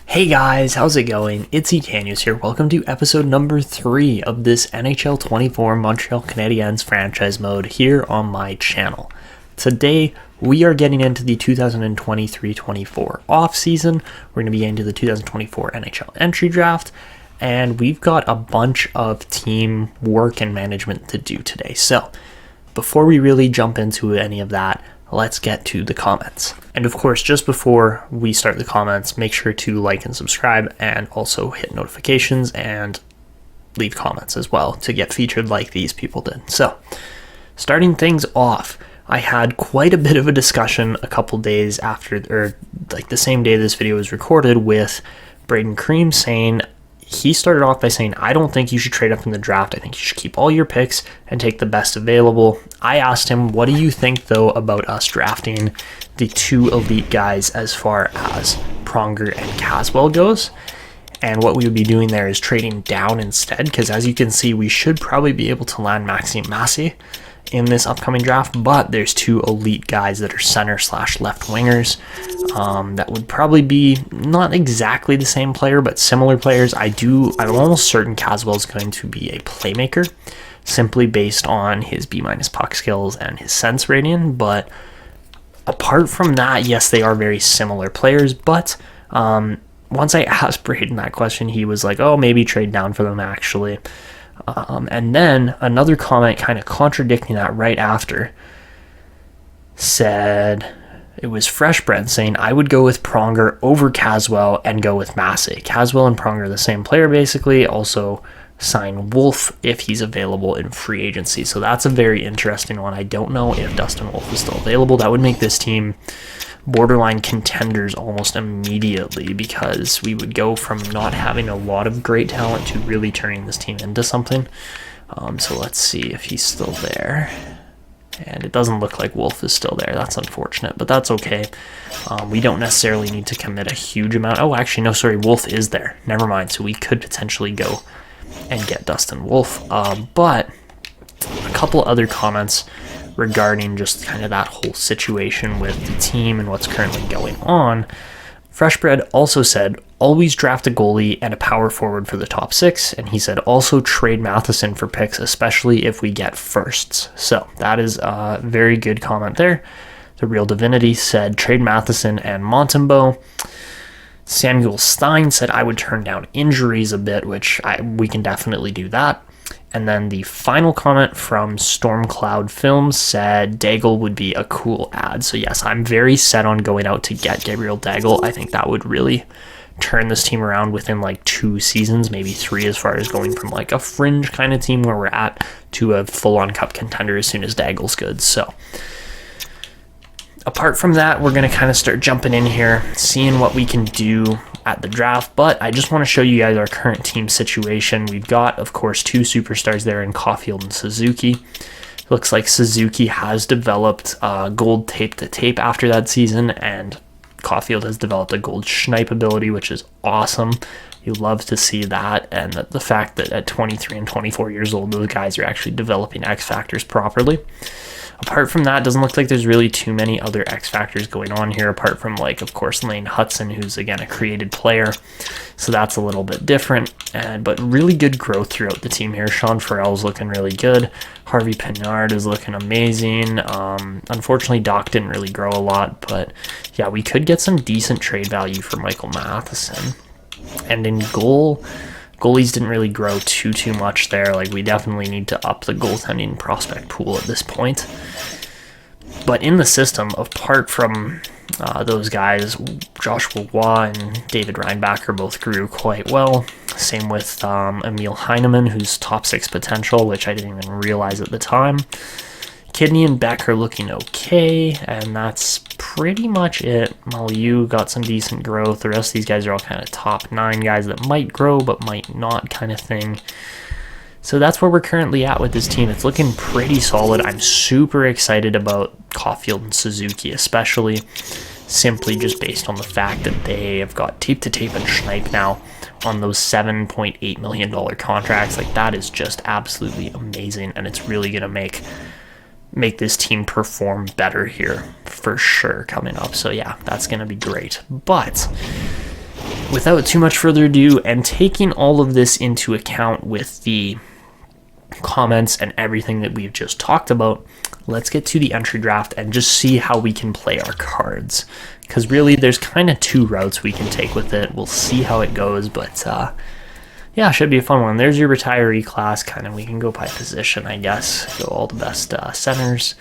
Hey guys, how's it going? It's Etanyos here. Welcome to episode number 3 of this NHL 24 Montreal Canadiens franchise mode here on my channel. Today, we are getting into the 2023-24 off season. We're going to be getting to the 2024 NHL Entry Draft, and we've got a bunch of team work and management to do today. So, before we really jump into any of that, let's get to the comments. And of course, just before we start the comments, make sure to like and subscribe and also hit notifications and leave comments as well to get featured like these people did. So, starting things off, I had quite a bit of a discussion a couple days after, or like the same day this video was recorded, with Braden Cream saying, he started off by saying, I don't think you should trade up in the draft. I think you should keep all your picks and take the best available. I asked him, what do you think, though, about us drafting the two elite guys as far as Pronger and Caswell goes? And what we would be doing there is trading down instead, because as you can see, we should probably be able to land Maxime Massey in this upcoming draft, but there's two elite guys that are center/left wingers that would probably be not exactly the same player, but similar players. I'm almost certain Caswell is going to be a playmaker, simply based on his B- puck skills and his sense rating. But apart from that, yes, they are very similar players. But once I asked Braden that question, he was like, "Oh, maybe trade down for them, actually." And then another comment kind of contradicting that right after said, it was Fresh Brent saying, I would go with Pronger over Caswell and go with Massey. Caswell and Pronger are the same player, basically. Also sign Wolf if he's available in free agency. So that's a very interesting one. I don't know if Dustin Wolf is still available. That would make this team borderline contenders almost immediately, because we would go from not having a lot of great talent to really turning this team into something. So let's see if he's still there. And it doesn't look like Wolf is still there. That's unfortunate, but that's okay. We don't necessarily need to commit a huge amount. Oh, actually, no, sorry, Wolf is there. Never mind. So we could potentially go and get Dustin Wolf. But a couple other comments regarding just kind of that whole situation with the team and what's currently going on. Freshbread also said, always draft a goalie and a power forward for the top 6. And he said, also trade Matheson for picks, especially if we get firsts. So that is a very good comment there. The Real Divinity said, trade Matheson and Montembeault. Samuel Stein said, I would turn down injuries a bit, which we can definitely do that. And then the final comment from Stormcloud Films said Daigle would be a cool ad. So yes, I'm very set on going out to get Gabriel Daigle. I think that would really turn this team around within like 2 seasons, maybe 3, as far as going from like a fringe kind of team where we're at to a full-on cup contender as soon as Daigle's good. So apart from that, we're going to kind of start jumping in here, seeing what we can do at the draft. But I just want to show you guys our current team situation. We've got, of course, 2 superstars there in Caulfield and Suzuki. Looks like Suzuki has developed gold tape to tape after that season, and Caulfield has developed a gold schnipe ability, which is awesome. You love to see that, and the fact that at 23 and 24 years old, those guys are actually developing X factors properly. Apart from that, doesn't look like there's really too many other X factors going on here, apart from, like, of course, Lane Hudson, who's, again, a created player. So that's a little bit different, but really good growth throughout the team here. Sean Farrell's looking really good. Harvey Pinard is looking amazing. Unfortunately, Doc didn't really grow a lot, but yeah, we could get some decent trade value for Michael Matheson. And in goalies didn't really grow too much there. Like, we definitely need to up the goaltending prospect pool at this point. But in the system, apart from those guys, Joshua Waugh and David Reinbacher both grew quite well. Same with Emil Heineman, who's top 6 potential, which I didn't even realize at the time. Kidney and Beck are looking okay, and that's pretty much it. Malieu got some decent growth. The rest of these guys are all kind of top 9 guys that might grow but might not kind of thing. So that's where we're currently at with this team. It's looking pretty solid. I'm super excited about Caulfield and Suzuki, especially simply just based on the fact that they have got tape to tape and schnipe now on those $7.8 million contracts. Like, that is just absolutely amazing, and it's really going to make this team perform better here for sure coming up. So yeah, that's going to be great. But without too much further ado, and taking all of this into account with the comments and everything that we've just talked about, let's get to the entry draft and just see how we can play our cards. Because really, there's kind of two routes we can take with it. We'll see how it goes, but yeah, should be a fun one. There's your retiree class, kind of. We can go by position, I guess. Go all the best centers.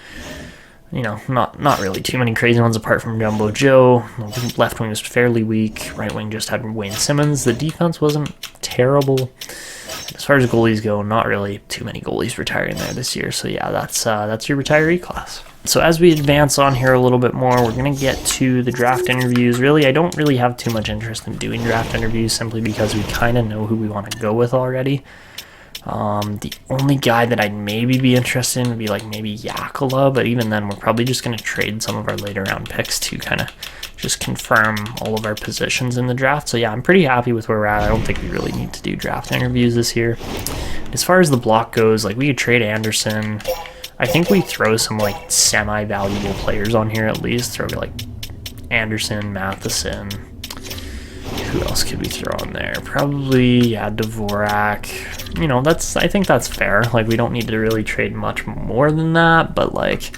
You know, not really too many crazy ones apart from Jumbo Joe. Left wing was fairly weak. Right wing just had Wayne Simmons. The defense wasn't terrible. As far as goalies go, not really too many goalies retiring there this year. So yeah, that's your retiree class. So as we advance on here a little bit more, we're going to get to the draft interviews. Really, I don't really have too much interest in doing draft interviews simply because we kind of know who we want to go with already. The only guy that I'd maybe be interested in would be like maybe Yakula, but even then we're probably just going to trade some of our later round picks to kind of just confirm all of our positions in the draft. So yeah, I'm pretty happy with where we're at. I don't think we really need to do draft interviews this year. As far as the block goes, like we could trade Anderson. I think we throw some like semi-valuable players on here at least. Throw like Anderson, Matheson. Who else could we throw on there? Probably, yeah, Dvorak. You know, I think that's fair. Like, we don't need to really trade much more than that, but like,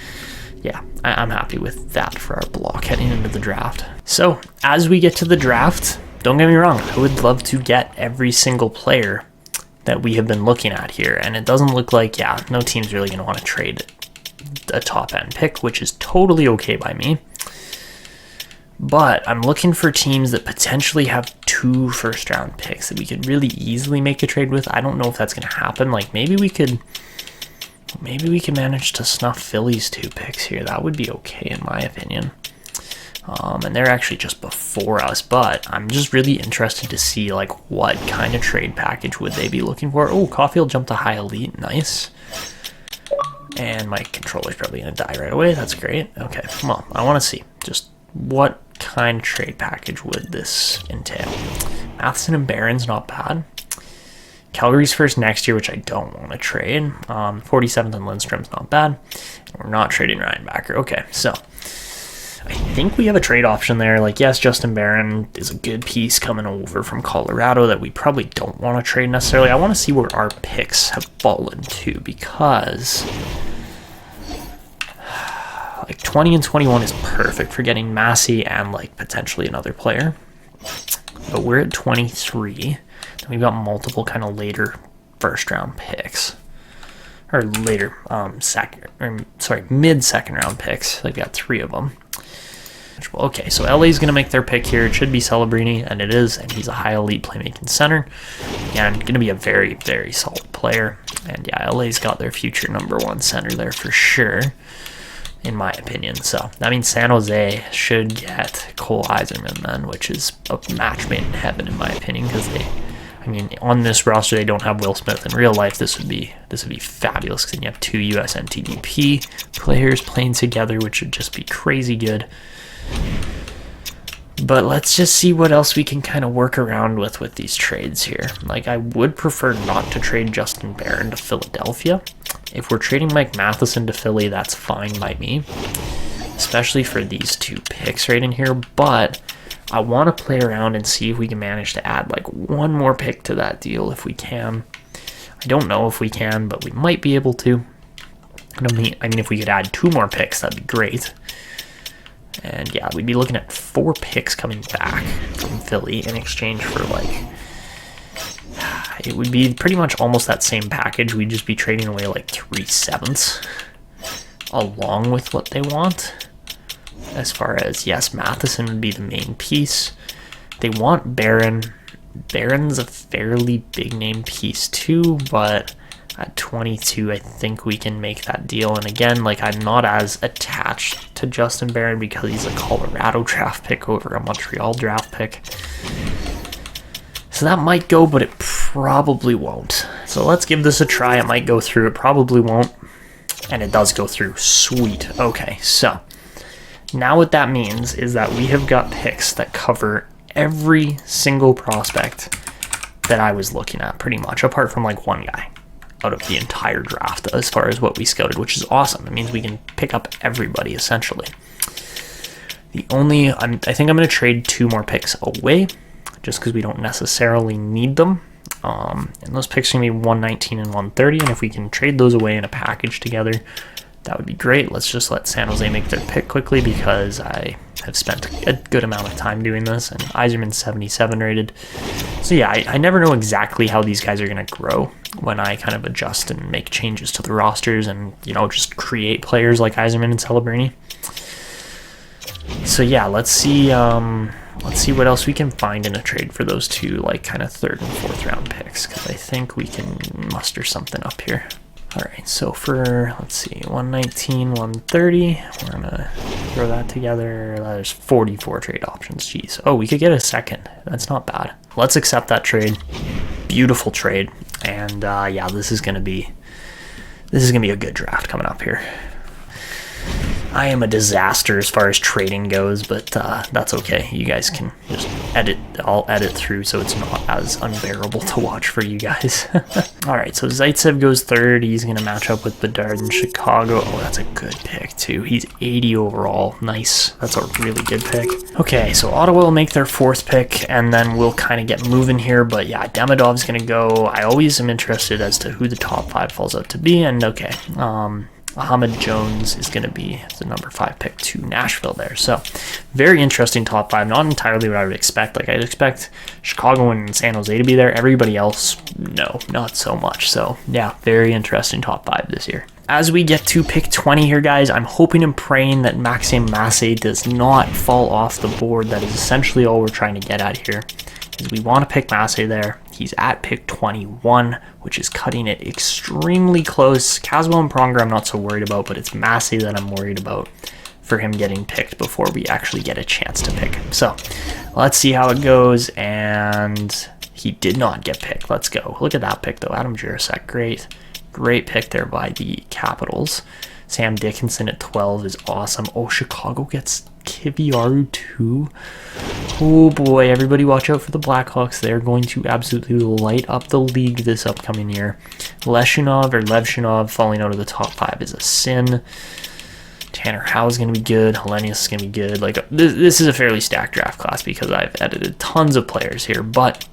yeah, I'm happy with that for our block heading into the draft. So, as we get to the draft, don't get me wrong, I would love to get every single player that we have been looking at here, and it doesn't look like, yeah, no team's really going to want to trade a top-end pick, which is totally okay by me. But I'm looking for teams that potentially have 2 first-round picks that we could really easily make a trade with. I don't know if that's going to happen. Like, maybe we could manage to snuff Philly's 2 picks here. That would be okay in my opinion. And they're actually just before us, but I'm just really interested to see like what kind of trade package would they be looking for. Oh, Caulfield jumped to high elite. Nice. And my controller's probably going to die right away. That's great. Okay, well, I want to see just what kind of trade package would this entail. Matheson and Barron's not bad. Calgary's first next year, which I don't want to trade. 47th and Lindstrom's not bad. We're not trading Ryan Backer. Okay, so I think we have a trade option there. Like, yes, Justin Barron is a good piece coming over from Colorado that we probably don't want to trade necessarily. I want to see where our picks have fallen to, because like 20 and 21 is perfect for getting Massey and like potentially another player. But we're at 23. And we've got multiple kind of later first round picks. Or later mid-second round picks. Like, we got 3 of them. Okay, so LA's going to make their pick here. It should be Celebrini, and it is, and he's a high elite playmaking center. And going to be a very, very solid player. And yeah, LA's got their future #1 center there for sure, in my opinion. So that means San Jose should get Cole Yzerman then, which is a match made in heaven in my opinion, because on this roster they don't have Will Smith. In real life, this would be fabulous, because then you have 2 US NTDP players playing together, which would just be crazy good. But let's just see what else we can kind of work around with these trades here. Like, I would prefer not to trade Justin Barron to Philadelphia. If we're trading Mike Matheson to Philly, that's fine by me, especially for these 2 picks right in here. But I want to play around and see if we can manage to add like 1 more pick to that deal if we can. I don't know if we can, but we might be able to. I mean, if we could add 2 more picks, that'd be great. And yeah, we'd be looking at 4 picks coming back from Philly in exchange for like, it would be pretty much almost that same package. We'd just be trading away like 3/7 along with what they want. As far as, yes, Matheson would be the main piece. They want Barron. Barron's a fairly big name piece too, but at 22, I think we can make that deal. And again, like, I'm not as attached to Justin Barron because he's a Colorado draft pick over a Montreal draft pick. So that might go, but it probably won't. So let's give this a try. It might go through. It probably won't. And it does go through. Sweet. Okay, so now what that means is that we have got picks that cover every single prospect that I was looking at, pretty much, apart from like 1 guy out of the entire draft as far as what we scouted, which is awesome. It means we can pick up everybody essentially. I think I'm going to trade 2 more picks away just because we don't necessarily need them. And those picks are going to be 119 and 130, and if we can trade those away in a package together, that would be great. Let's just let San Jose make their pick quickly because I have spent a good amount of time doing this, and Yzerman's 77 rated. So yeah, I never know exactly how these guys are going to grow when I kind of adjust and make changes to the rosters and, just create players like Yzerman and Celebrini. So yeah, let's see what else we can find in a trade for those two, like, kind of 3rd and 4th round picks, because I think we can muster something up here. All right, so for, let's see, 119, 130, we're going to throw that together. There's 44 trade options. Jeez. Oh, we could get a second. That's not bad. Let's accept that trade. Beautiful trade. And yeah, this is going to be a good draft coming up here. I am a disaster as far as trading goes, but that's okay. You guys can just edit. I'll edit through so it's not as unbearable to watch for you guys. All right, so Zaitsev goes 3rd. He's going to match up with Bedard in Chicago. Oh, that's a good pick, too. He's 80 overall. Nice. That's a really good pick. Okay, so Ottawa will make their 4th pick, and then we'll kind of get moving here. But yeah, Demidov's going to go. I always am interested as to who the top 5 falls out to be, and okay. Ahmed Jones is going to be the number 5 pick to Nashville there. So very interesting top 5. Not entirely what I would expect. Like, I'd expect Chicago and San Jose to be there. Everybody else, no, not so much. So yeah, very interesting top 5 this year. As we get to pick 20 here, guys, I'm hoping and praying that Maxime Massé does not fall off the board. That is essentially all we're trying to get at here. Is we want to pick Massé there. He's at pick 21, which is cutting it extremely close. Caswell and Pronger I'm not so worried about, but it's Massé that I'm worried about for him getting picked before we actually get a chance to pick him. So let's see how it goes, and he did not get picked. Let's go. Look at that pick, though. Adam Jurasek, great pick there by the Capitals. Sam Dickinson at 12 is awesome. Oh, Chicago gets Kiviaru too. Oh boy, everybody watch out for the Blackhawks. They're going to absolutely light up the league this upcoming year. Levshunov falling out of the top 5 is a sin. Tanner Howe is going to be good. Hellenius is going to be good. Like, this is a fairly stacked draft class because I've edited tons of players here, but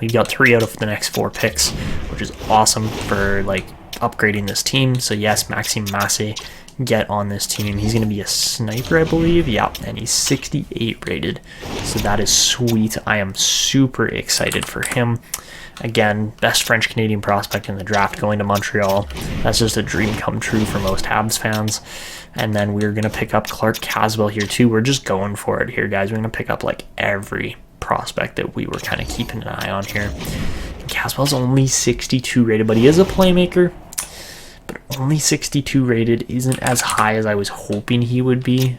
we've got 3 out of the next 4 picks, which is awesome for, like, upgrading this team. So yes, Maxime Massé, get on this team. He's going to be a sniper, I believe. Yeah, and he's 68 rated. So that is sweet. I am super excited for him. Again, best French Canadian prospect in the draft going to Montreal. That's just a dream come true for most Habs fans. And then we're going to pick up Clark Caswell here too. We're just going for it here, guys. We're going to pick up like every prospect that we were kind of keeping an eye on here. And Caswell's only 62 rated, but he is a playmaker. But only 62 rated isn't as high as I was hoping he would be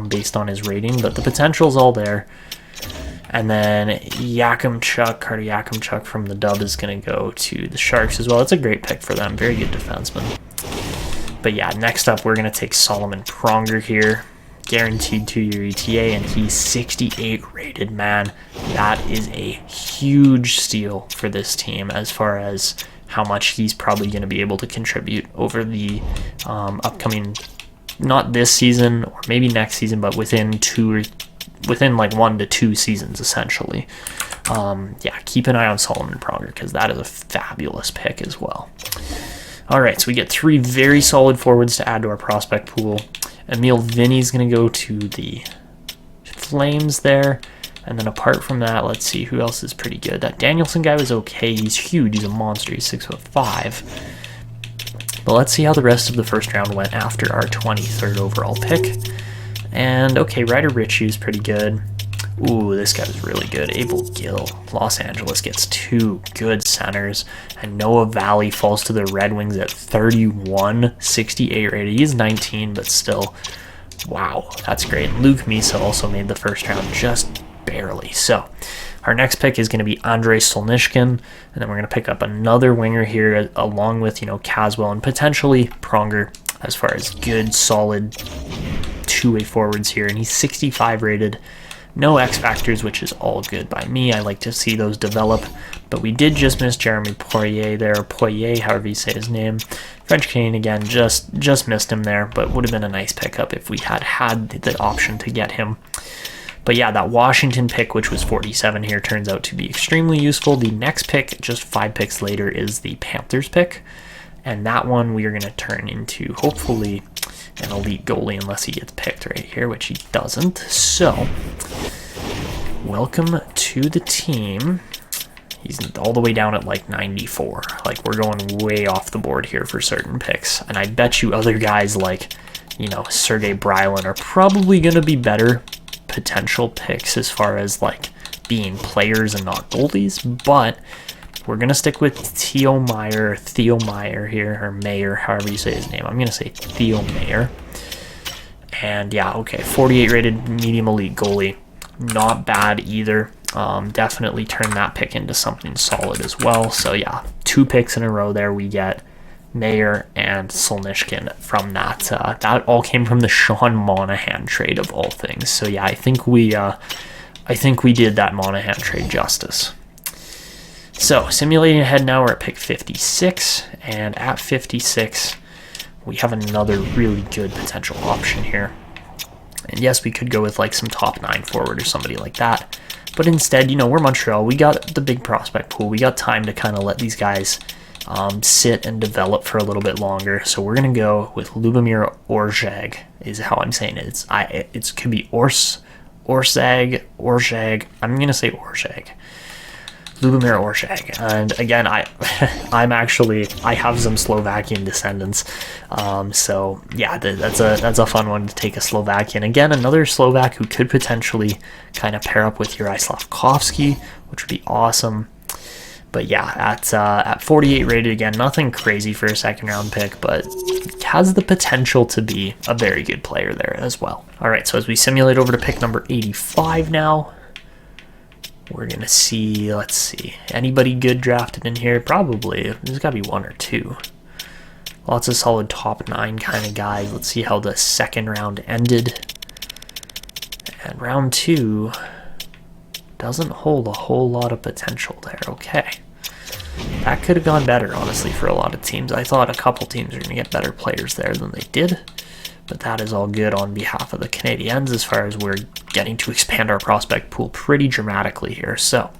based on his rating, but the potential's all there. And then Carter Yakimchuk from the Dub is going to go to the Sharks as well. It's a great pick for them. Very good defenseman. But yeah, next up we're going to take Solomon Pronger here. Guaranteed 2-year ETA, and he's 68 rated, man. That is a huge steal for this team as far as how much he's probably going to be able to contribute over the upcoming, not this season or maybe next season, but within like 1 to 2 seasons essentially. Yeah, keep an eye on Solomon Pronger because that is a fabulous pick as well. All right, so we get 3 very solid forwards to add to our prospect pool. Emil Vinny's going to go to the Flames there. And then apart from that, let's see who else is pretty good. That Danielson guy was okay. He's huge. He's a monster. He's 6'5". But let's see how the rest of the first round went after our 23rd overall pick. And okay, Ryder Ritchie is pretty good. Ooh, this guy was really good. Abel Gill. Los Angeles gets 2 good centers. And Noah Valley falls to the Red Wings at 31, 68 rated. He's 19, but still, wow, that's great. Luke Misa also made the first round just barely. So our next pick is going to be Andrei Solnishkin, and then we're going to pick up another winger here along with, Caswell and potentially Pronger as far as good, solid two-way forwards here, and he's 65 rated. No X factors, which is all good by me. I like to see those develop, but we did just miss Jeremy Poirier there, Poirier, however you say his name. French Canadian again, just missed him there, but would have been a nice pickup if we had the option to get him. But yeah, that Washington pick, which was 47 here, turns out to be extremely useful. The next pick, just 5 picks later, is the Panthers pick. And that one we are going to turn into, hopefully, an elite goalie unless he gets picked right here, which he doesn't. So, welcome to the team. He's all the way down at like 94. Like, we're going way off the board here for certain picks. And I bet you other guys like, you know, Sergei Brylin are probably going to be better potential picks as far as like being players and not goalies. But we're going to stick with Theo Meyer here, or Mayer, however you say his name. I'm going to say Theo Meyer. And yeah, okay, 48 rated medium elite goalie. Not bad either. Definitely turn that pick into something solid as well. So yeah, 2 picks in a row there. We get Mayer and Solnishkin from that. That all came from the Sean Monahan trade of all things. So yeah, I think we did that Monahan trade justice. So simulating ahead now, we're at pick 56, and at 56, we have another really good potential option here. And yes, we could go with like some top 9 forward or somebody like that. But instead, you know, we're Montreal. We got the big prospect pool. We got time to kind of let these guys sit and develop for a little bit longer. So we're going to go with Lubomir Orszag is how I'm saying it. It could be Orszag. I'm going to say Orszag. Lubomir Orszag. And again, I have some Slovakian descendants. So yeah, that's a fun one to take a Slovakian. Again, another Slovak who could potentially kind of pair up with Juraj Slafkovsky, which would be awesome. But yeah, at 48 rated, again, nothing crazy for a second round pick, but has the potential to be a very good player there as well. All right, so as we simulate over to pick number 85 now, we're going to see, let's see, anybody good drafted in here? Probably. There's got to be 1 or 2. Lots of solid top 9 kind of guys. Let's see how the second round ended. And round 2 doesn't hold a whole lot of potential there. Okay. That could have gone better, honestly, for a lot of teams. I thought a couple teams were going to get better players there than they did. But that is all good on behalf of the Canadiens as far as we're getting to expand our prospect pool pretty dramatically here. So,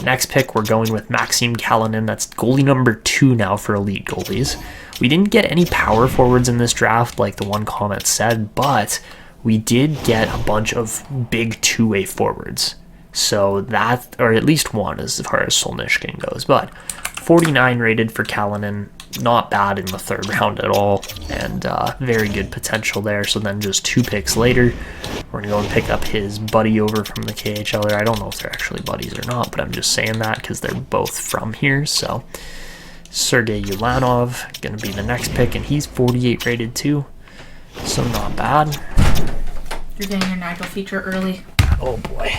next pick, we're going with Maxim Kalinin. That's goalie number 2 now for elite goalies. We didn't get any power forwards in this draft like the one comment said, but we did get a bunch of big 2-way forwards. So that, or at least one as far as Solnishkin goes. But 49 rated for Kalinin. Not bad in the 3rd round at all, and very good potential there. So then just 2 picks later, we're going to go and pick up his buddy over from the KHL. I don't know if they're actually buddies or not, but I'm just saying that because they're both from here. So Sergei Ulanov going to be the next pick, and he's 48 rated too, so not bad. You're getting your Nigel feature early. Oh boy.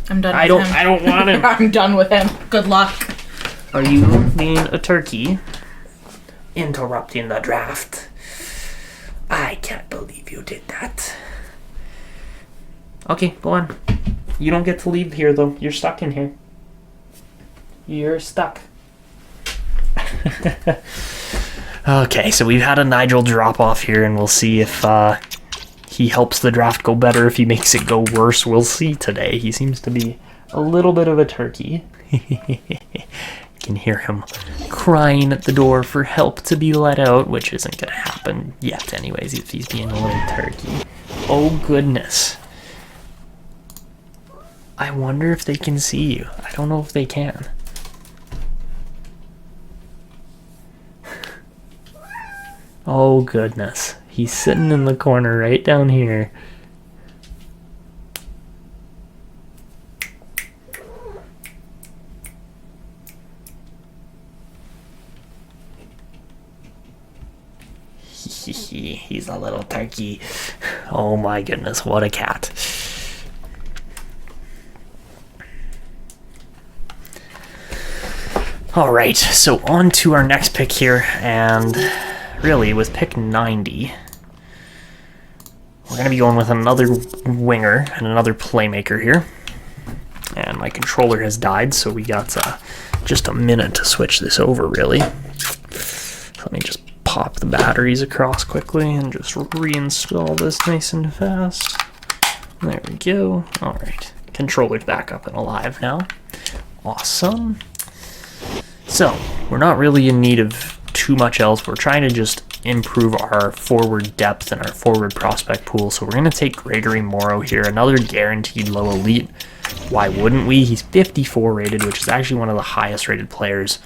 I'm done with him. I don't want him. I'm done with him. Good luck. Are you being a turkey? Interrupting the draft. I can't believe you did that. Okay, go on. You don't get to leave here, though. You're stuck in here. You're stuck. Okay, so we've had a Nigel drop off here, and we'll see if he helps the draft go better. If he makes it go worse, we'll see today. He seems to be a little bit of a turkey. Can hear him crying at the door for help to be let out, which isn't going to happen yet anyways if he's being a little turkey. Oh goodness. I wonder if they can see you. I don't know if they can. Oh goodness. He's sitting in the corner right down here. He's a little turkey. Oh my goodness, what a cat. Alright, so on to our next pick here, and really with pick 90, we're going to be going with another winger and another playmaker here. And my controller has died, so we got just a minute to switch this over, really. Let me just pop the batteries across quickly and just reinstall this nice and fast. There we go. All right. Controller's back up and alive now. Awesome. So, we're not really in need of too much else. We're trying to just improve our forward depth and our forward prospect pool. So we're going to take Gregory Morrow here, another guaranteed low elite. Why wouldn't we? He's 54 rated, which is actually one of the highest rated players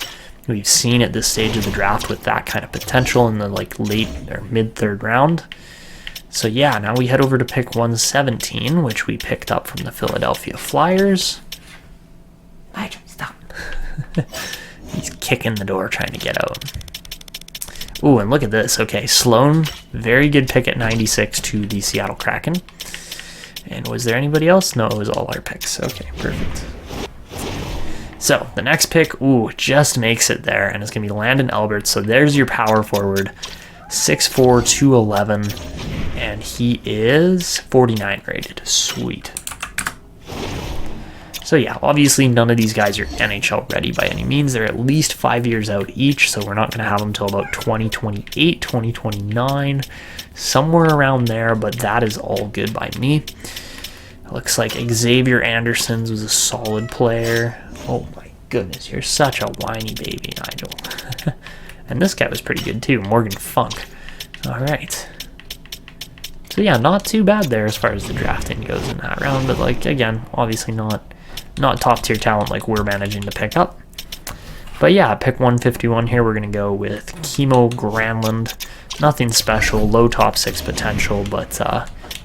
we've seen at this stage of the draft with that kind of potential in the like late or mid third round. So yeah, now we head over to pick 117, which we picked up from the Philadelphia Flyers. Nigel, stop. He's kicking the door trying to get out. Ooh, and look at this. Okay, Sloan, very good pick at 96 to the Seattle Kraken. And was there anybody else? No, it was all our picks. Okay, perfect. So, the next pick, ooh, just makes it there, and it's going to be Landon Alberts. So there's your power forward, 6'4", 211, and he is 49 rated. Sweet. So yeah, obviously none of these guys are NHL ready by any means. They're at least 5 years out each, so we're not going to have them until about 2028, 2029, somewhere around there, but that is all good by me. It looks like Xavier Andersons was a solid player. Oh my goodness, you're such a whiny baby, Nigel. And this guy was pretty good too, Morgan Funk. All right. So yeah, not too bad there as far as the drafting goes in that round, but like, again, obviously not top tier talent like we're managing to pick up. But yeah, pick 151 here, we're going to go with Kimo Granlund. Nothing special, low top 6 potential, but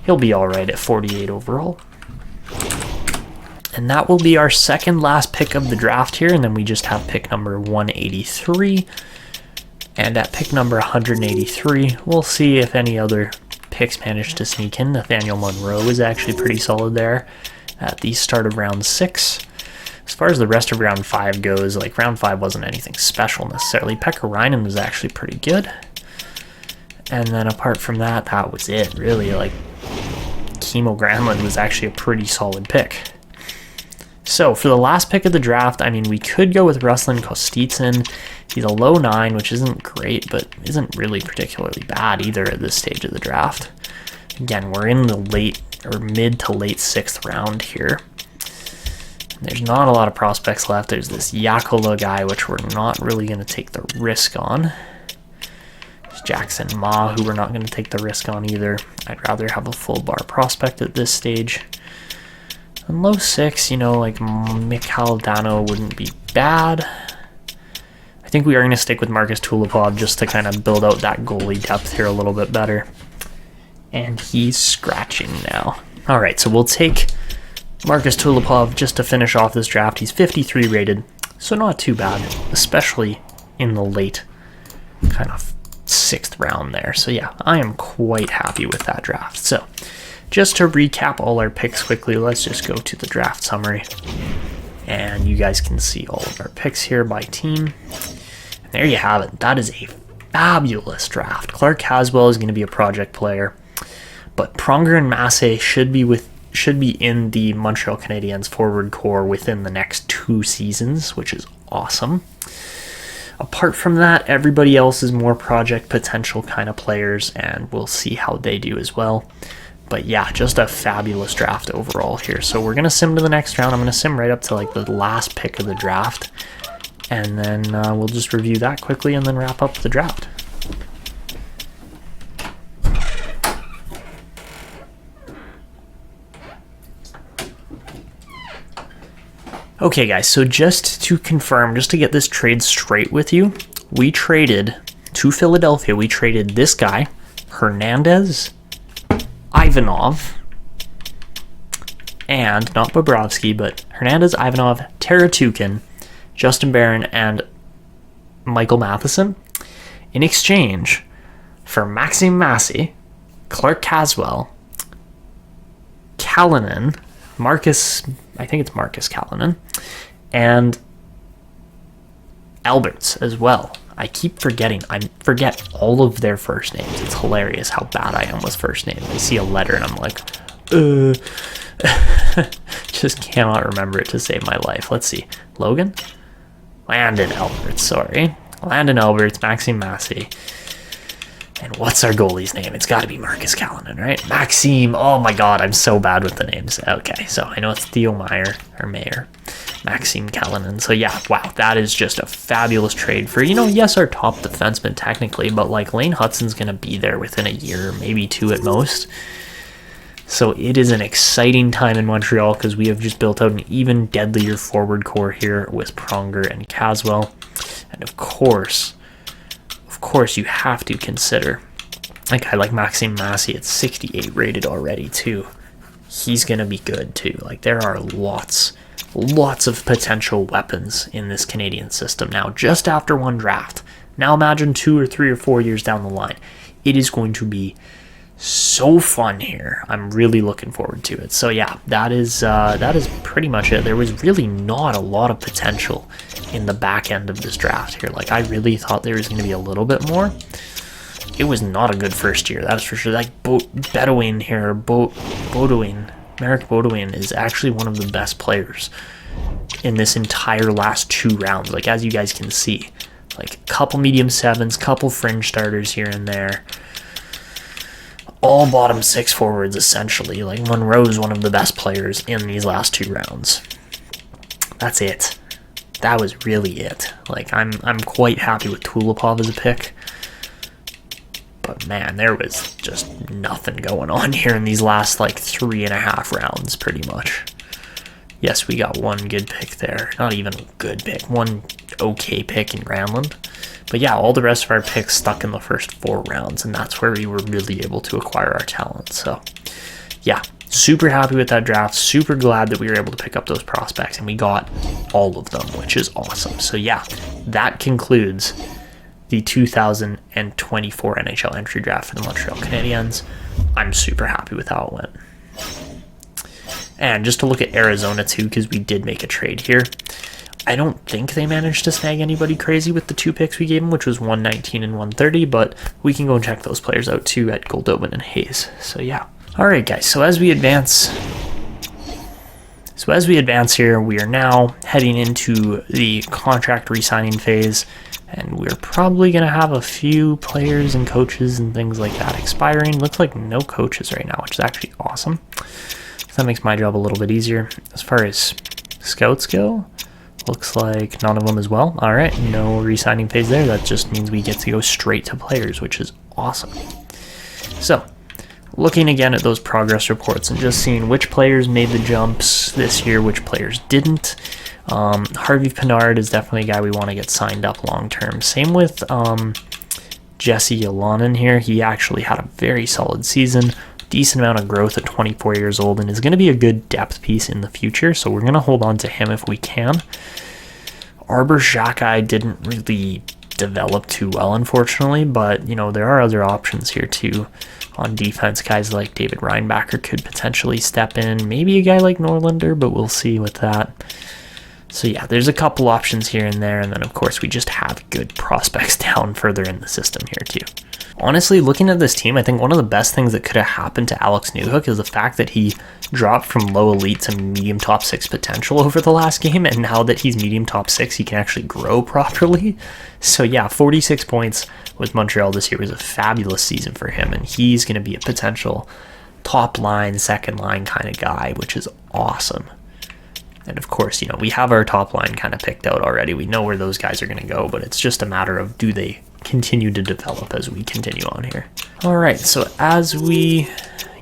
he'll be all right at 48 overall. And that will be our second last pick of the draft here, and then we just have pick number 183. And at pick number 183, we'll see if any other picks manage to sneak in. Nathaniel Monroe is actually pretty solid there at the start of round 6. As far as the rest of round 5 goes, like round 5 wasn't anything special necessarily. Pekka Rinne was actually pretty good. And then apart from that, that was it really. Like Kimo Granlund was actually a pretty solid pick. So for the last pick of the draft, I mean, we could go with Ruslan Kostitsyn. He's a low 9, which isn't great, but isn't really particularly bad either at this stage of the draft. Again, we're in the late or mid to late 6th round here. There's not a lot of prospects left. There's this Yakola guy, which we're not really going to take the risk on. There's Jackson Ma, who we're not going to take the risk on either. I'd rather have a full bar prospect at this stage. And low 6, you know, like Mikhail Dano wouldn't be bad. I think we are going to stick with Marcus Tulipov just to kind of build out that goalie depth here a little bit better. And he's scratching now. All right, so we'll take Marcus Tulipov just to finish off this draft. He's 53 rated, so not too bad, especially in the late kind of 6th round there. So yeah, I am quite happy with that draft. So just to recap all our picks quickly, let's just go to the draft summary. And you guys can see all of our picks here by team. And there you have it. That is a fabulous draft. Clark Caswell is going to be a project player, but Pronger and Massey should be in the Montreal Canadiens forward core within the next 2 seasons, which is awesome. Apart from that, everybody else is more project potential kind of players, and we'll see how they do as well. But yeah, just a fabulous draft overall here. So we're going to sim to the next round. I'm going to sim right up to like the last pick of the draft, and then we'll just review that quickly and then wrap up the draft. Okay guys, so just to confirm, just to get this trade straight with you, we traded to Philadelphia, we traded this guy, Hernandez, Ivanov, and not Bobrovsky, but Hernandez, Ivanov, Teratukin, Justin Barron, and Michael Matheson in exchange for Maxime Massey, Clark Caswell, Callanan, I think it's Marcus Callanan, and Alberts as well. I keep forgetting. I forget all of their first names. It's hilarious how bad I am with first names. I see a letter and I'm like, just cannot remember it to save my life. Let's see. Logan? Landon Alberts, sorry. Landon Alberts, Maxime Massey. And what's our goalie's name? It's got to be Marcus Callanan, right? Maxime. Oh my god, I'm so bad with the names. Okay, so I know it's Theo Meyer, or Mayer. Maxime Callanan. So yeah, wow, that is just a fabulous trade for, yes, our top defenseman technically, but like Lane Hutson's going to be there within a year, maybe 2 at most. So it is an exciting time in Montreal because we have just built out an even deadlier forward core here with Pronger and Caswell. And of course, you have to consider a guy like Maxime Massey at 68 rated already too. He's going to be good too. Like, there are lots of potential weapons in this Canadian system now, just after one draft. Now imagine 2 or 3 or 4 years down the line. It is going to be so fun here. I'm really looking forward to it. So yeah, that is pretty much it. There was really not a lot of potential in the back end of this draft here. Like, I really thought there was going to be a little bit more. It was not a good first year, that's for sure. Like, Bedouin here, Merrick Beaudoin is actually one of the best players in this entire last 2 rounds. Like, as you guys can see, like a couple medium 7s, couple fringe starters here and there. All bottom 6 forwards, essentially. Like, Monroe's one of the best players in these last 2 rounds. That's it. That was really it. Like, I'm quite happy with Tulipov as a pick. But man, there was just nothing going on here in these last, like, 3.5 rounds, pretty much. Yes, we got one good pick there. Not even a good pick. One okay pick in Granlund. But yeah, all the rest of our picks stuck in the first 4 rounds, and that's where we were really able to acquire our talent. So yeah, super happy with that draft. Super glad that we were able to pick up those prospects, and we got all of them, which is awesome. So yeah, that concludes the 2024 NHL Entry Draft for the Montreal Canadiens. I'm super happy with how it went. And just to look at Arizona too, because we did make a trade here. I don't think they managed to snag anybody crazy with the 2 picks we gave them, which was 119 and 130, but we can go and check those players out too at Goldobin and Hayes. So yeah. All right, guys. So as we advance here, we are now heading into the contract re-signing phase, and we're probably going to have a few players and coaches and things like that expiring. Looks like no coaches right now, which is actually awesome. So that makes my job a little bit easier. As far as scouts go, looks like none of them as well. All right, no re-signing phase there. That just means we get to go straight to players, which is awesome. So, looking again at those progress reports and just seeing which players made the jumps this year, which players didn't. Harvey Pinard is definitely a guy we want to get signed up long term. Same with Jesse Ylonen here. He actually had a very solid season. Decent amount of growth at 24 years old, and is going to be a good depth piece in the future, so we're going to hold on to him if we can. Arbor Xhekaj didn't really develop too well, unfortunately, but there are other options here too on defense. Guys like David Reinbacher could potentially step in, maybe a guy like Norlander, but we'll see with that. So yeah, there's a couple options here and there, and then of course we just have good prospects down further in the system here too. Honestly, looking at this team, I think one of the best things that could have happened to Alex Newhook is the fact that he dropped from low elite to medium top 6 potential over the last game, and now that he's medium top 6, he can actually grow properly. So yeah, 46 points with Montreal this year was a fabulous season for him, and he's going to be a potential top line, second line kind of guy, which is awesome. And of course, we have our top line kind of picked out already. We know where those guys are going to go, but it's just a matter of, do they continue to develop as we continue on here. All right, so as we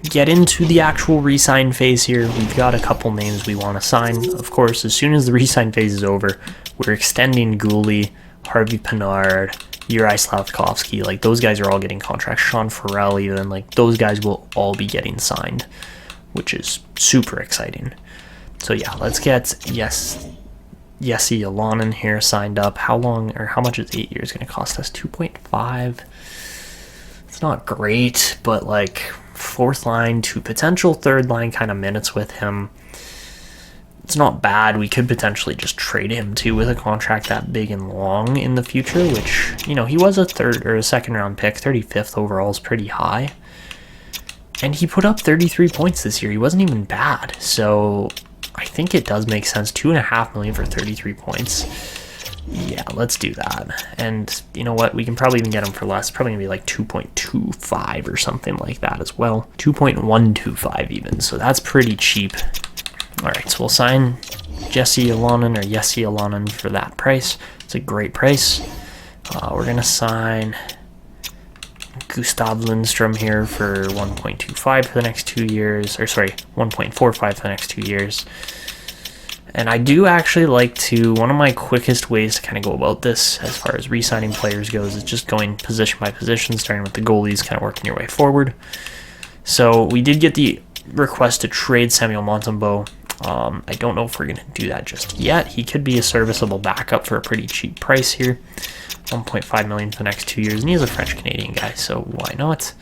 get into the actual re-sign phase here, we've got a couple names we want to sign. Of course, as soon as the re-sign phase is over, we're extending Gouli, Harvey Pinard, Uri Slavkovsky. Like, those guys are all getting contracts. Sean Farrell even. Like, those guys will all be getting signed, which is super exciting. So yeah, let's get Jesse Ylonen here signed up. How much is 8 years going to cost us? 2.5. It's not great, but like 4th line to potential 3rd line kind of minutes with him. It's not bad. We could potentially just trade him too with a contract that big and long in the future, which, he was a 3rd or a 2nd round pick. 35th overall is pretty high. And he put up 33 points this year. He wasn't even bad. So I think it does make sense. $2.5 million for 33 points. Yeah, let's do that. And you know what? We can probably even get him for less. Probably going to be like 2.25 or something like that as well. 2.125 even. So that's pretty cheap. All right, so we'll sign Jesse Alonen or Jesse Alonen for that price. It's a great price. We're going to sign Gustav Lindstrom here for 1.25 for the next 2 years. Or sorry, 1.45 for the next 2 years. And I do actually like to, one of my quickest ways to kind of go about this as far as re-signing players goes is just going position by position, starting with the goalies, kind of working your way forward. So we did get the request to trade Samuel Montembeault. I don't know if we're going to do that just yet. He could be a serviceable backup for a pretty cheap price here. 1.5 million for the next 2 years, and he's a French Canadian guy, so why not?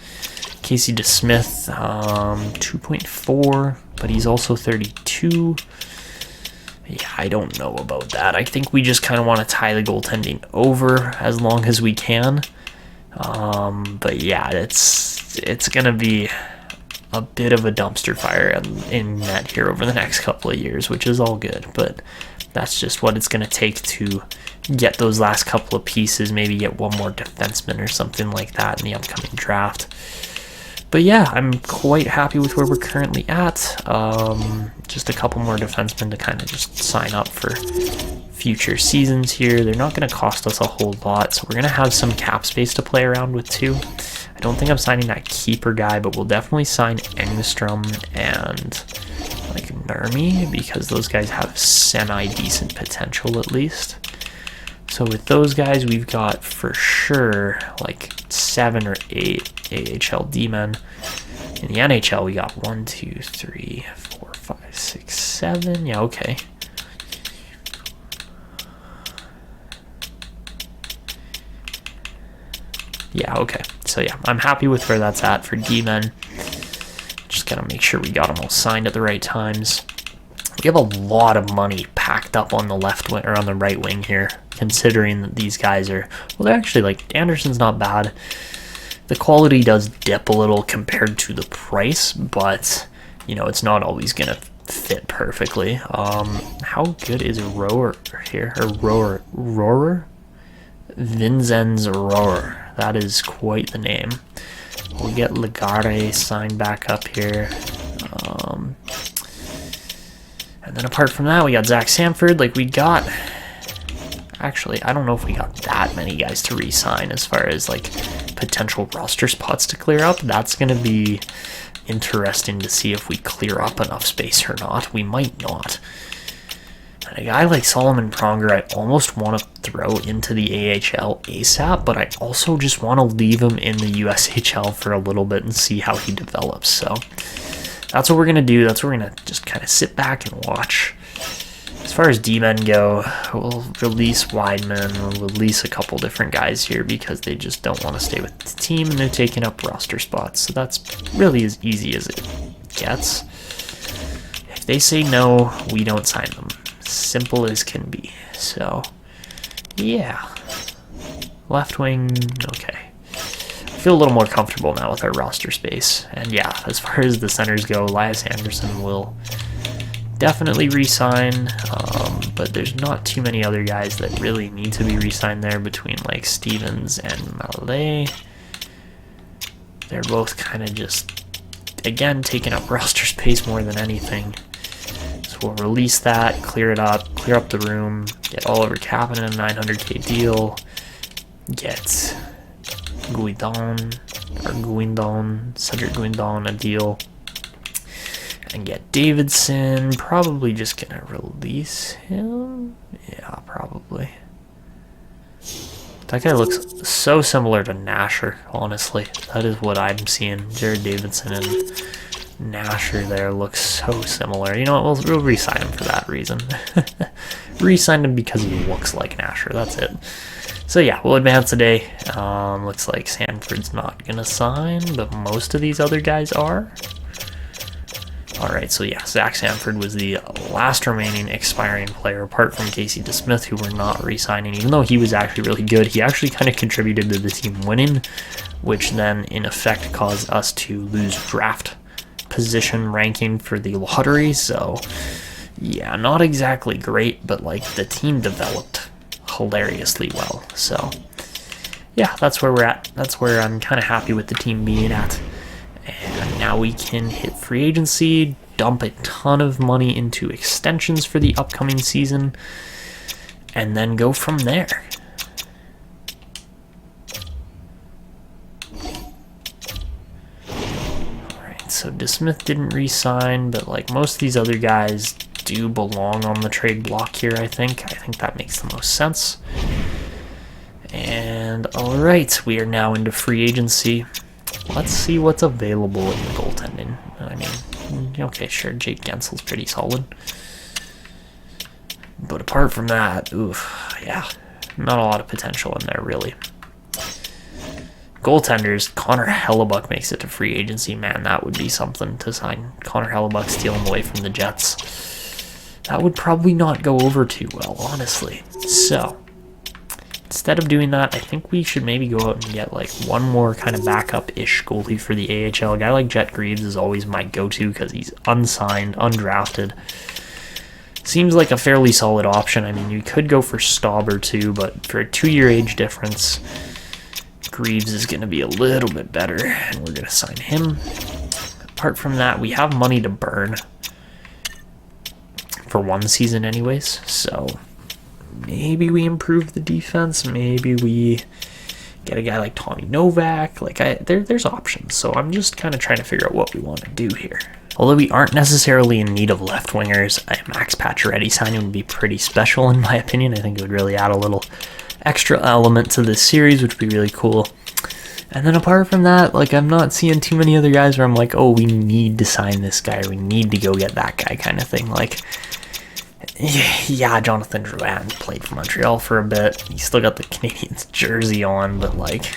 Casey DeSmith, 2.4, but he's also 32. Yeah, I don't know about that. I think we just kind of want to tie the goaltending over as long as we can. But yeah, it's going to be a bit of a dumpster fire in net here over the next couple of years, which is all good. But that's just what it's going to take to get those last couple of pieces, maybe get one more defenseman or something like that in the upcoming draft. But yeah, I'm quite happy with where we're currently at. Just a couple more defensemen to kind of just sign up for future seasons here. They're not going to cost us a whole lot, so we're going to have some cap space to play around with too. I don't think I'm signing that keeper guy, but we'll definitely sign Engstrom and like Nurmi because those guys have semi-decent potential at least. So with those guys, we've got for sure like 7 or 8 AHL D-men. In the NHL, we got 1, 2, 3, 4, 5, 6, 7. Yeah, okay. Yeah, okay. So yeah, I'm happy with where that's at for D-men. Just gotta make sure we got them all signed at the right times. We have a lot of money packed up on the left wing or on the right wing here, considering that these guys are, well, they're actually like, Anderson's not bad. The quality does dip a little compared to the price, but you know, it's not always gonna fit perfectly. How good is Rower here? Or Rower? Vinzenz Rower. That is quite the name. We'll get Legare signed back up here. And then apart from that, we got Zach Sanford. Like we got, actually, I don't know if we got that many guys to re-sign as far as like potential roster spots to clear up. That's going to be interesting to see if we clear up enough space or not. We might not. And a guy like Solomon Pronger, I almost want to throw into the AHL ASAP, but I also just want to leave him in the USHL for a little bit and see how he develops. So that's what we're going to do. That's what we're going to just kind of sit back and watch. As far as D-men go, we'll release Weidman. We'll release a couple different guys here because they just don't want to stay with the team and they're taking up roster spots. So that's really as easy as it gets. If they say no, we don't sign them. Simple as can be. So, yeah. Left wing, okay. I feel a little more comfortable now with our roster space. And yeah, as far as the centers go, Elias Anderson will definitely re-sign, but there's not too many other guys that really need to be re-signed there between like Stevens and Mallet. They're both kind of just, again, taking up roster space more than anything. So we'll release that, clear it up, clear up the room, get Oliver Kapanen a 900K deal, get Cedric Guindon a deal, and get Davidson. Probably just gonna release him. Yeah, probably. That guy looks so similar to Nasher, honestly. That is what I'm seeing. Jared Davidson and Nasher there looks so similar. You know what, we'll re-sign him for that reason. Re-signed him because he looks like Nasher, that's it. So yeah, we'll advance today. Looks like Sanford's not gonna sign, but most of these other guys are. Alright, so yeah, Zach Sanford was the last remaining expiring player, apart from Casey DeSmith, who we're not re-signing, even though he was actually really good. He actually kind of contributed to the team winning, which then in effect caused us to lose draft position ranking for the lottery. So yeah, not exactly great, but like the team developed hilariously well. So, yeah, that's where we're at. That's where I'm kind of happy with the team being at. And now we can hit free agency, dump a ton of money into extensions for the upcoming season, and then go from there. Alright, so DeSmith didn't re-sign, but like most of these other guys do belong on the trade block here, I think. I think that makes the most sense. And alright, we are now into free agency. Let's see what's available in the goaltending. I mean, okay, sure, Jake Gensel's pretty solid. But apart from that, oof, yeah, not a lot of potential in there, really. Goaltenders, Connor Hellebuck makes it to free agency. Man, that would be something to sign. Connor Hellebuck stealing away from the Jets. That would probably not go over too well, honestly. So, instead of doing that, I think we should maybe go out and get like one more kind of backup-ish goalie for the AHL. A guy like Jet Greaves is always my go-to because he's unsigned, undrafted. Seems like a fairly solid option. I mean, you could go for Stauber too, but for a 2-year age difference, Greaves is going to be a little bit better, and we're going to sign him. Apart from that, we have money to burn for one season anyways, so maybe we improve the defense, maybe we get a guy like Tommy Novak. Like, there's options, so I'm just kind of trying to figure out what we want to do here. Although we aren't necessarily in need of left wingers, Max Pacioretty signing would be pretty special in my opinion. I think it would really add a little extra element to this series, which would be really cool. And then apart from that, like, I'm not seeing too many other guys where I'm like, oh, we need to sign this guy, or we need to go get that guy kind of thing. Like, yeah, Jonathan Drouin played for Montreal for a bit. He still got the Canadiens jersey on, but like,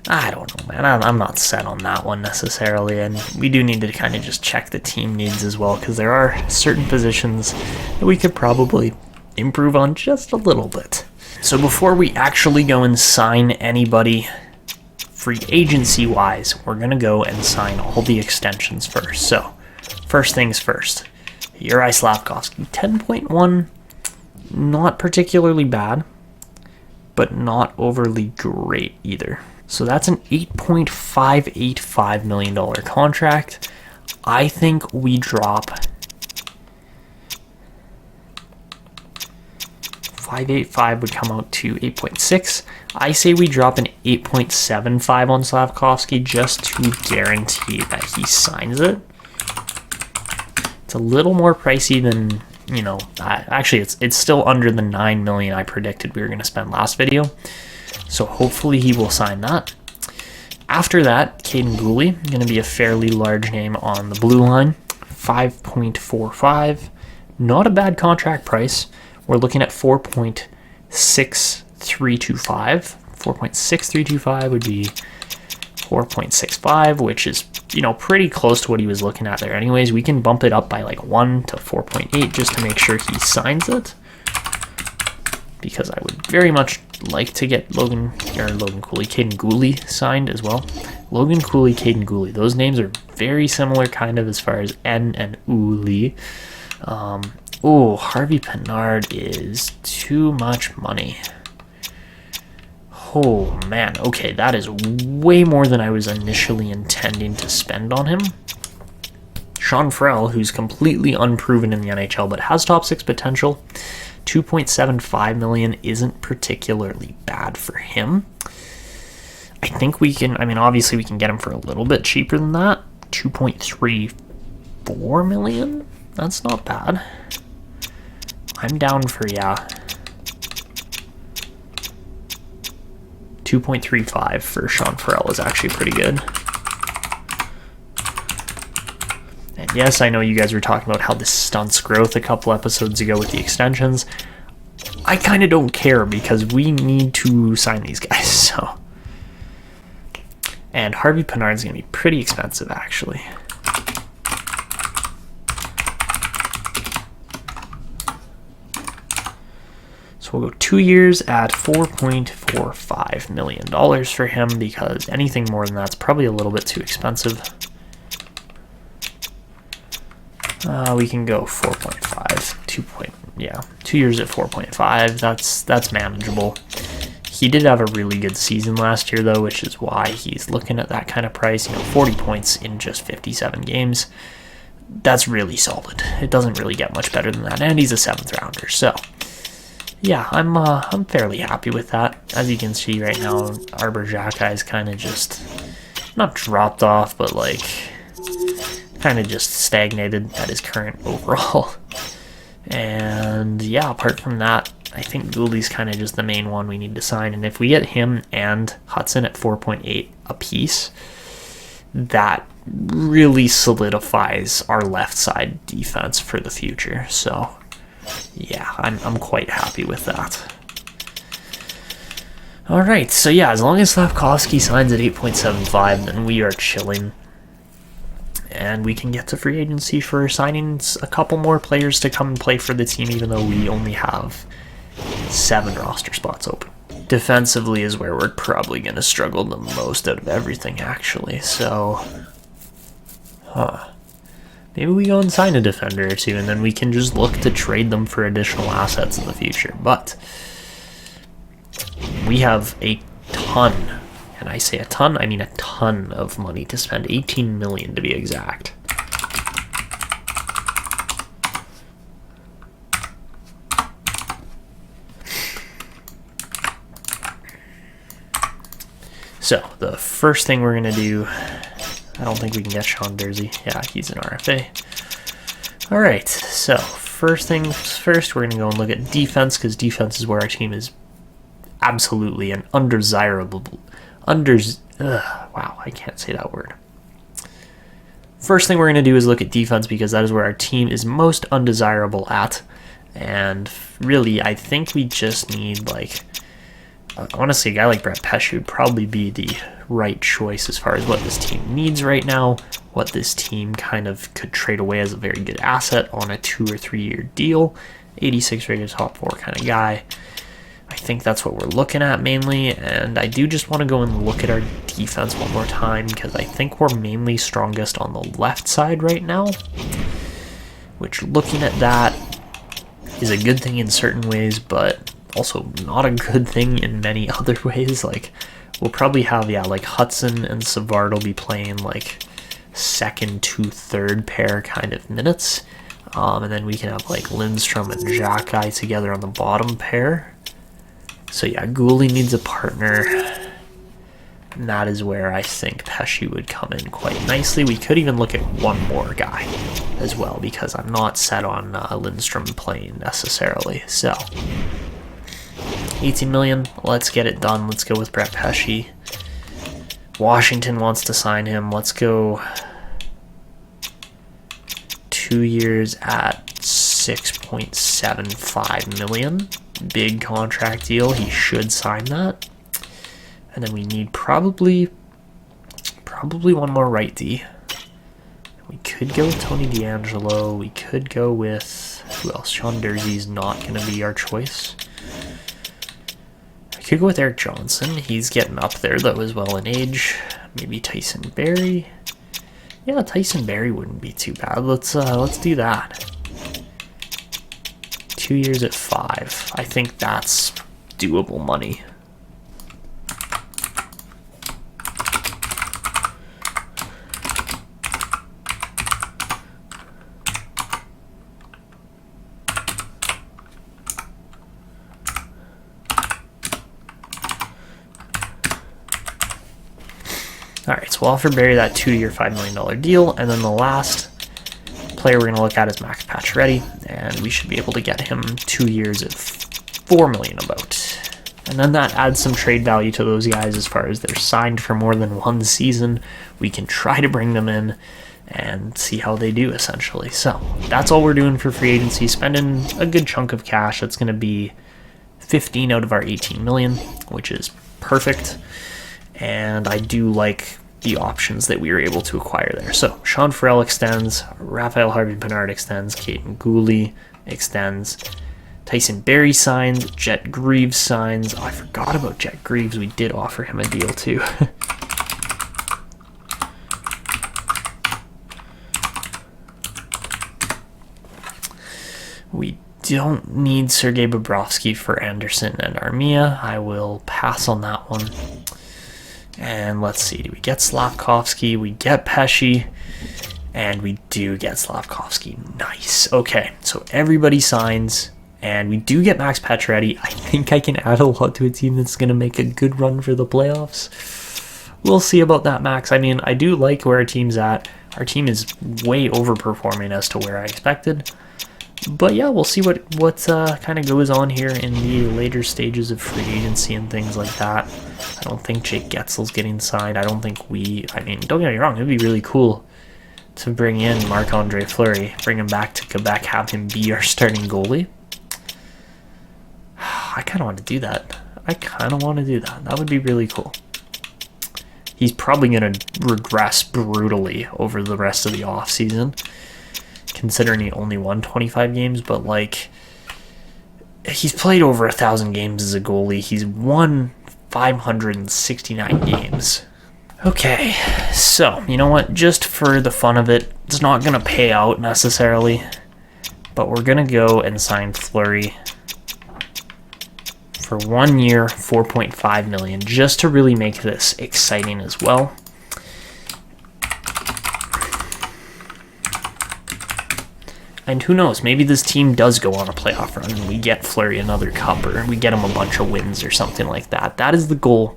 I don't know, man. I'm not set on that one necessarily, and we do need to kind of just check the team needs as well, because there are certain positions that we could probably improve on just a little bit. So before we actually go and sign anybody free agency-wise, we're going to go and sign all the extensions first. So, first things first. Juraj Slafkovsky, 10.1, not particularly bad, but not overly great either. So that's an $8.585 million contract. I think we drop 585 would come out to 8.6. I say we drop an 8.75 on Slafkovsky just to guarantee that he signs it. It's a little more pricey than, you know, actually it's still under the $9 million I predicted we were going to spend last video. So hopefully he will sign that. After that, Caden Gooley, going to be a fairly large name on the blue line. 5.45. Not a bad contract price. We're looking at 4.6325. 4.6325 would be 4.65, which is, you know, pretty close to what he was looking at there. Anyways, we can bump it up by like 1 to 4.8 just to make sure he signs it, because I would very much like to get Caden Gooley signed as well. Logan Cooley, Caden Gooley. Those names are very similar kind of as far as N and Uli. Harvey Pinard is too much money. Oh man, okay, that is way more than I was initially intending to spend on him. Sean Farrell, who's completely unproven in the NHL but has top 6 potential, 2.75 million isn't particularly bad for him. I think we can, I mean, obviously we can get him for a little bit cheaper than that. 2.34 million? That's not bad. I'm down for, 2.35 for Sean Farrell is actually pretty good. And yes, I know you guys were talking about how this stunts growth a couple episodes ago with the extensions. I kind of don't care because we need to sign these guys, so. And Harvey Pinard's going to be pretty expensive, actually. So we'll go 2 years at $4.45 million for him, because anything more than that's probably a little bit too expensive. We can go 4.5, 2 2 years at 4.5. That's manageable. He did have a really good season last year, though, which is why he's looking at that kind of price. 40 points in just 57 games. That's really solid. It doesn't really get much better than that, and he's a 7th rounder. So, yeah, I'm fairly happy with that. As you can see right now, Arbor Xhekaj is kind of just not dropped off, but kind of just stagnated at his current overall. And yeah, apart from that, I think Goulie's kind of just the main one we need to sign. And if we get him and Hudson at 4.8 apiece, that really solidifies our left side defense for the future. So yeah, I'm quite happy with that. All right, so yeah, as long as Slavkovsky signs at 8.75, then we are chilling. And we can get to free agency for signing a couple more players to come and play for the team, even though we only have 7 roster spots open. Defensively is where we're probably going to struggle the most out of everything, actually. So, maybe we go and sign a defender or two, and then we can just look to trade them for additional assets in the future. But we have a ton, and I say a ton, I mean a ton of money to spend, 18 million to be exact. So, the first thing we're going to do, I don't think we can get Sean Durzi. Yeah, he's an RFA. Alright, so first things first, we're going to go and look at defense, because defense is where our team is absolutely an undesirable... wow, I can't say that word. First thing we're going to do is look at defense, because that is where our team is most undesirable at. And really, I think we just need, honestly, a guy like Brett Pesce would probably be the right choice as far as what this team needs right now, what this team kind of could trade away as a very good asset on a 2 or 3 year deal. 86 rated top 4 kind of guy. I think that's what we're looking at mainly, and I do just want to go and look at our defense one more time, because I think we're mainly strongest on the left side right now, which, looking at that, is a good thing in certain ways, but also not a good thing in many other ways. We'll probably have, Hudson and Savard will be playing, second to third pair kind of minutes, and then we can have, Lindstrom and Xhekaj together on the bottom pair. So yeah, Goulie needs a partner, and that is where I think Pesce would come in quite nicely. We could even look at one more guy as well, because I'm not set on Lindstrom playing necessarily. So 18 million, let's get it done. Let's go with Brett Pesce. Washington wants to sign him. Let's go 2 years at 6.75 million. Big contract deal. He should sign that. And then we need probably one more right D. We could go with Tony DeAngelo. We could go with, who else? Sean Durzi's not going to be our choice. I could go with Eric Johnson. He's getting up there though as well in age. Maybe Tyson Barrie. Yeah, Tyson Barrie wouldn't be too bad. Let's do that. 2 years at 5. I think that's doable money. Alright, so we'll offer Barry that 2 year $5 million deal, and then the last player we're going to look at is Max Pacioretty, and we should be able to get him 2 years at $4 million about. And then that adds some trade value to those guys as far as they're signed for more than one season. We can try to bring them in and see how they do, essentially. So that's all we're doing for free agency, spending a good chunk of cash. That's going to be 15 out of our 18 million, which is perfect. And I do like the options that we were able to acquire there. So Sean Farrell extends, Raphael Harvey-Pinard extends, Caden Goulie extends, Tyson Barrie signs, Jet Greaves signs. Oh, I forgot about Jet Greaves. We did offer him a deal too. don't need Sergei Bobrovsky for Anderson and Armia. I will pass on that one. And let's see, do we get Slavkovsky? We get Pesci. And we do get Slavkovsky. Nice. Okay, so everybody signs. And we do get Max Pacioretty. I think I can add a lot to a team that's going to make a good run for the playoffs. We'll see about that, Max. I mean, I do like where our team's at. Our team is way overperforming as to where I expected. But yeah, we'll see what kind of goes on here in the later stages of free agency and things like that. I don't think Jake Getzel's getting signed. I don't think I mean, don't get me wrong, it'd be really cool to bring in Marc-Andre Fleury, bring him back to Quebec, have him be our starting goalie. I kind of want to do that. That would be really cool. He's probably going to regress brutally over the rest of the offseason, considering he only won 25 games, but like, he's played over 1,000 games as a goalie. He's won 569 games. Okay, so, you know what, just for the fun of it, it's not going to pay out necessarily, but we're going to go and sign Fleury for 1 year, $4.5 million, just to really make this exciting as well. And who knows, maybe this team does go on a playoff run and we get Fleury another cup, or we get him a bunch of wins or something like that. That is the goal.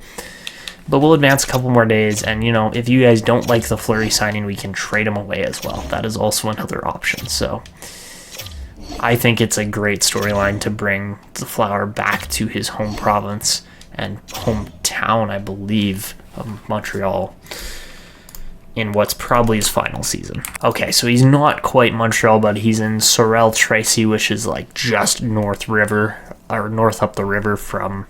But we'll advance a couple more days, and you know, if you guys don't like the Fleury signing, we can trade him away as well. That is also another option. So I think it's a great storyline to bring the Flower back to his home province and hometown, I believe, of Montreal, in what's probably his final season. Okay, so he's not quite Montreal, but he's in Sorel-Tracy, which is like just north up the river from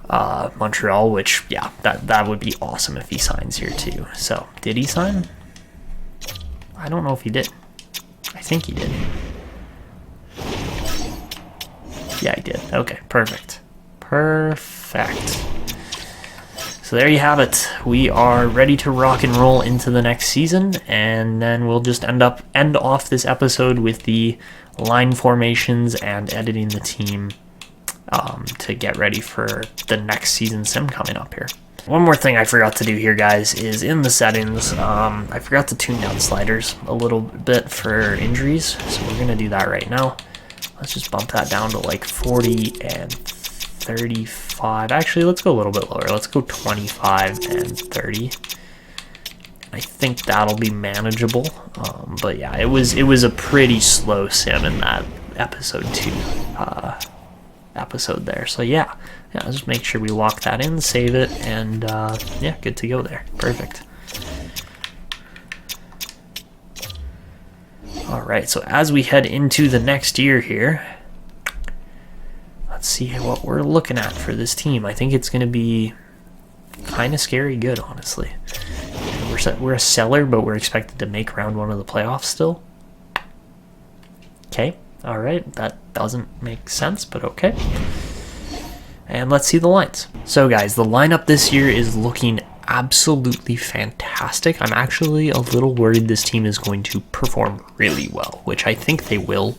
Montreal, which, yeah, that would be awesome if he signs here too. So, did he sign? I don't know if he did. I think he did. Yeah, he did. Okay, perfect. So there you have it. We are ready to rock and roll into the next season, and then we'll just end off this episode with the line formations and editing the team to get ready for the next season sim coming up here. One more thing I forgot to do here, guys, is in the settings, I forgot to tune down sliders a little bit for injuries, so we're going to do that right now. Let's just bump that down to like 40 and 35. Actually, let's go a little bit lower. Let's go 25 and 30. I think that'll be manageable. But yeah, it was a pretty slow sim in that episode 2 episode there. So yeah, let's just make sure we lock that in, save it, and yeah, good to go there. Perfect. Alright, so as we head into the next year here, let's see what we're looking at for this team. I think it's going to be kind of scary good, honestly. We're a seller, but we're expected to make round 1 of the playoffs still. Okay, alright, that doesn't make sense, but okay. And let's see the lines. So guys, the lineup this year is looking absolutely fantastic. I'm actually a little worried this team is going to perform really well, which I think they will.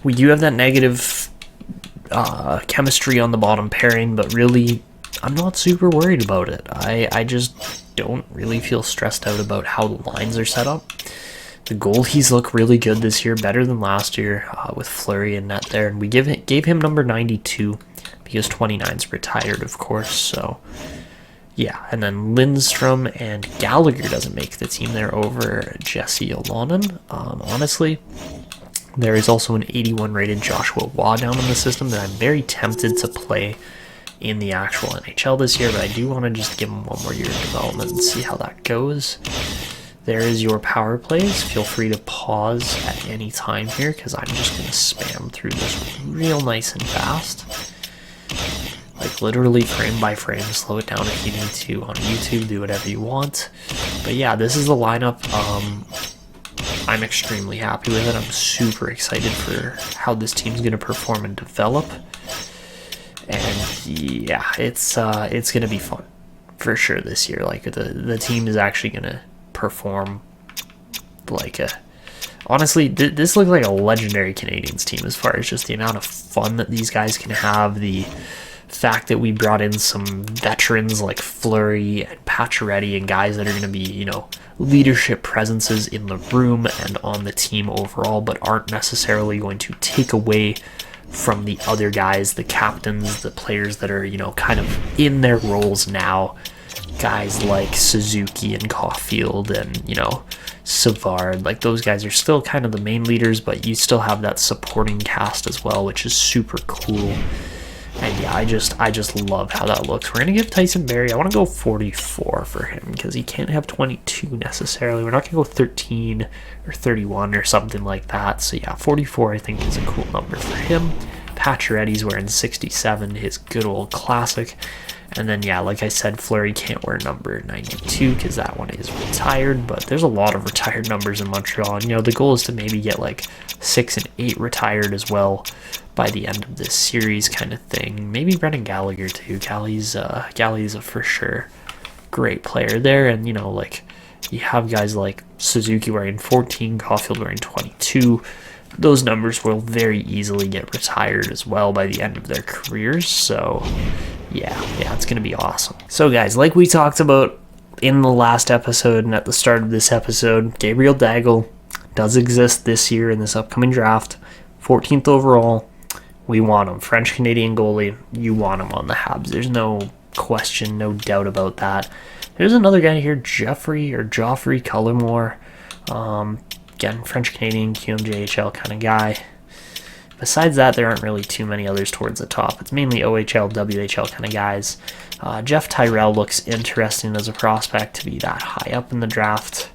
We do have that negative chemistry on the bottom pairing, but really, I'm not super worried about it. I just don't really feel stressed out about how the lines are set up. The goalies look really good this year, better than last year with Fleury and net there, and we gave him number 92 because 29's retired, of course, so yeah. And then Lindstrom and Gallagher doesn't make the team there over Jesse Alonen. Honestly, there is also an 81 rated Joshua Waugh down in the system that I'm very tempted to play in the actual NHL this year, but I do want to just give him one more year of development and see how that goes. There is your power plays. Feel free to pause at any time here because I'm just going to spam through this real nice and fast. Like literally frame by frame, slow it down if you need to on YouTube, do whatever you want. But yeah, this is the lineup. I'm extremely happy with it. I'm super excited for how this team's going to perform and develop. And yeah, it's going to be fun for sure this year. Like the team is actually going to perform like honestly, this looks like a legendary Canadiens team as far as just the amount of fun that these guys can have, the fact that we brought in some veterans like Fleury and Pacioretty and guys that are going to be, leadership presences in the room and on the team overall, but aren't necessarily going to take away from the other guys, the captains, the players that are, kind of in their roles now. Guys like Suzuki and Caulfield and, Savard, like those guys are still kind of the main leaders, but you still have that supporting cast as well, which is super cool. And yeah, I just love how that looks. We're going to give Tyson Barrie, I want to go 44 for him because he can't have 22 necessarily. We're not going to go 13 or 31 or something like that. So yeah, 44 I think is a cool number for him. Pacioretty's wearing 67, his good old classic. And then yeah, like I said, Fleury can't wear number 92 because that one is retired. But there's a lot of retired numbers in Montreal. And the goal is to maybe get like 6 and 8 retired as well by the end of this series kind of thing. Maybe Brendan Gallagher too. Galley's a for sure great player there. And like you have guys like Suzuki wearing 14, Caulfield wearing 22. Those numbers will very easily get retired as well by the end of their careers. So yeah, it's going to be awesome. So guys, like we talked about in the last episode and at the start of this episode, Gabriel Daigle does exist this year in this upcoming draft. 14th overall. We want him. French-Canadian goalie. You want him on the Habs. There's no question, no doubt about that. There's another guy here, Geoffrey Cullimore. Again, French-Canadian, QMJHL kind of guy. Besides that, there aren't really too many others towards the top. It's mainly OHL, WHL kind of guys. Jeff Tyrell looks interesting as a prospect to be that high up in the draft.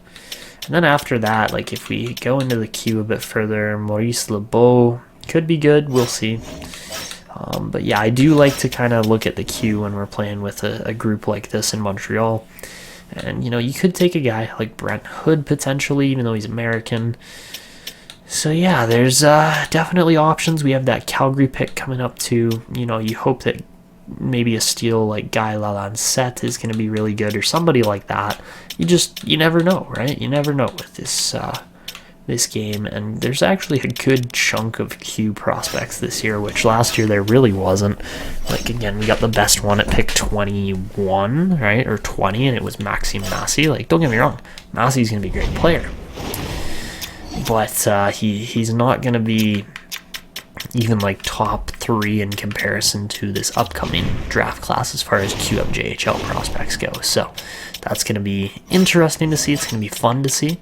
And then after that, like if we go into the queue a bit further, Maurice Lebeau could be good. We'll see. But yeah, I do like to kind of look at the queue when we're playing with a group like this in Montreal. And, you could take a guy like Brent Hood potentially, even though he's American. So yeah, there's definitely options. We have that Calgary pick coming up too. You hope that maybe a steal like Guy Lalancette is going to be really good or somebody like that. You never know, right? You never know with this game, and there's actually a good chunk of Q prospects this year, which last year there really wasn't. Like again, we got the best one at pick 21, right, or 20, and it was Maxime Massey. Like, don't get me wrong, Massey's gonna be a great player, but he's not gonna be even like top 3 in comparison to this upcoming draft class as far as QMJHL prospects go. So that's gonna be interesting to see. It's gonna be fun to see.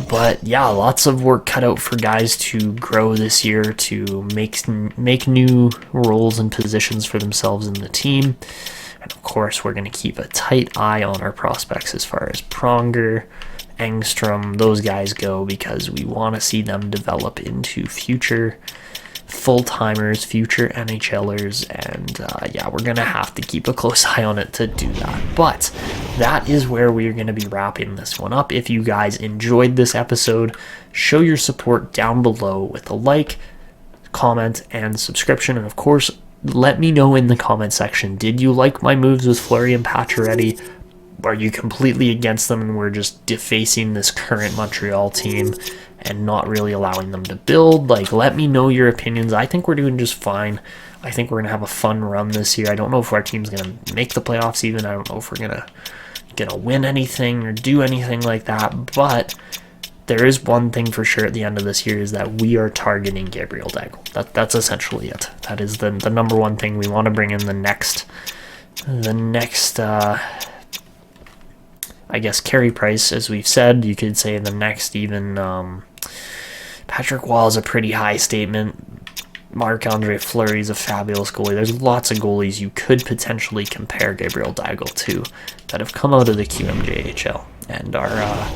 But yeah, lots of work cut out for guys to grow this year, to make new roles and positions for themselves in the team. And of course, we're going to keep a tight eye on our prospects as far as Pronger, Engstrom, those guys go, because we want to see them develop into future full-timers, future NHLers, and yeah, we're going to have to keep a close eye on it to do that. But that is where we're going to be wrapping this one up. If you guys enjoyed this episode, show your support down below with a like, comment, and subscription. And of course, let me know in the comment section, did you like my moves with Fleury and Pacioretty? Are you completely against them and we're just defacing this current Montreal team and not really allowing them to build? Like, let me know your opinions. I think we're doing just fine. I think we're going to have a fun run this year. I don't know if our team's going to make the playoffs even. I don't know if we're going to win anything or do anything like that. But there is one thing for sure at the end of this year is that we are targeting Gabriel Daigle. That's essentially it. That is the number one thing. We want to bring in the next I guess Carey Price, as we've said. You could say the next even. Patrick Wall is a pretty high statement. Marc-Andre Fleury is a fabulous goalie. There's lots of goalies you could potentially compare Gabriel Daigle to that have come out of the QMJHL and are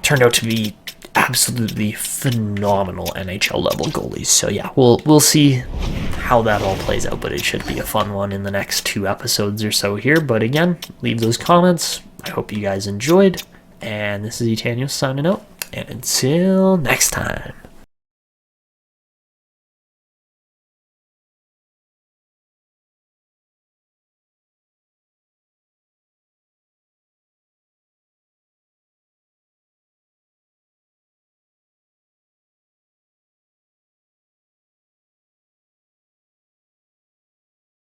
turned out to be absolutely phenomenal NHL level goalies. So yeah, we'll see how that all plays out, but it should be a fun one in the next 2 episodes or so here. But again, leave those comments. I hope you guys enjoyed, and this is Etanyos signing out, and until next time.